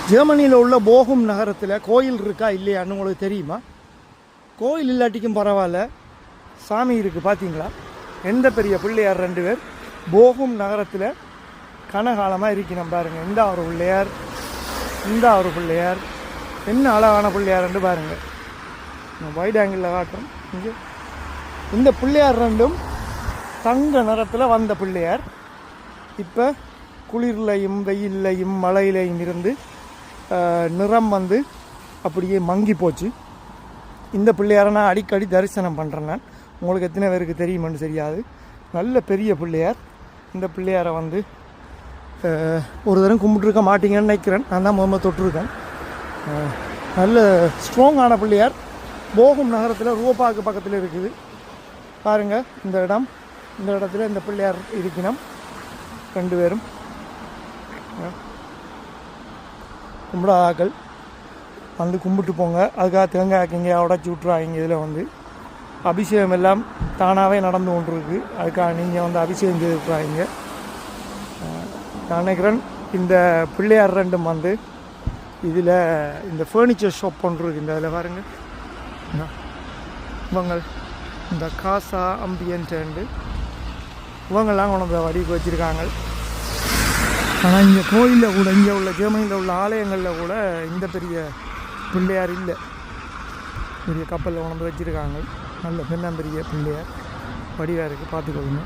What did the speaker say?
ஜெர்மனியில் உள்ள போகும் நகரத்தில் கோயில் இருக்கா இல்லையான்னு உங்களுக்கு தெரியுமா? கோயில் இல்லாட்டிக்கும் பரவாயில்ல, சாமி இருக்குது பார்த்தீங்களா? எந்த பெரிய பிள்ளையார் 2 பேர் போகும் நகரத்தில் கனகாலமாக இருக்கணும் பாருங்கள். இந்த ஒரு பிள்ளையார், இந்த ஒரு பிள்ளையார், என்ன அழகான பிள்ளையார்ன்னு பாருங்கள். வைட் ஆங்கிளில் காட்டுறோம். இங்கே இந்த பிள்ளையார் 2ம் தங்க நிறத்தில் வந்த பிள்ளையார் இப்போ குளிர்லையும் வெயில்லையும் மழையிலையும் இருந்து நிறம் வந்து அப்படியே மங்கி போச்சு. இந்த பிள்ளையாரை நான் அடிக்கடி தரிசனம் பண்ணுறேன். நான் உங்களுக்கு எத்தனை பேருக்கு தெரியுமென்னு தெரியாது. நல்ல பெரிய பிள்ளையார். இந்த பிள்ளையாரை வந்து ஒரு தரம் கும்பிட்டுருக்க மாட்டீங்கன்னு நினைக்கிறேன். நான் தான் முதல்ல தொட்டிருக்கேன். நல்ல ஸ்ட்ராங்கான பிள்ளையார். போகும் நகரத்தில் ரூபாக்கு பக்கத்தில் இருக்குது பாருங்கள். இந்த இடம், இந்த இடத்துல இந்த பிள்ளையார் இருக்கணும். 2 பேரும் கும்பிடாதாக்கள் வந்து கும்பிட்டு போங்க. அதுக்காக தேங்காய்க்கு இங்கே உடச்சி விட்ருவாங்க. இதில் வந்து அபிஷேகம் எல்லாம் தானாகவே நடந்து கொண்டிருக்கு. அதுக்காக நீங்கள் வந்து அபிஷேகம் செய்து விட்ருவாங்க. நான் நினைக்கிறேன் இந்த பிள்ளையார் 2ம் வந்து இதில் இந்த ஃபர்னிச்சர் ஷாப் ஒன்று இருக்குது. இந்த இதில் பாருங்கள், இவங்க இந்த காசா அம்பியன்ட்டு இவங்கெல்லாம் கொண்டு வந்து வடிக்கு வச்சுருக்காங்க. ஆனால் இங்கே கோயிலில் கூட, இங்கே உள்ள ஜெர்மனியில் உள்ள ஆலயங்களில் கூட இந்த பெரிய பிள்ளையார் இல்லை. பெரிய கப்பலில் கொண்டு வந்து வச்சுருக்காங்க. நல்ல பெரிய பிள்ளையார் வடிவாக இருக்குது, பார்த்துக்கொள்ளுங்க.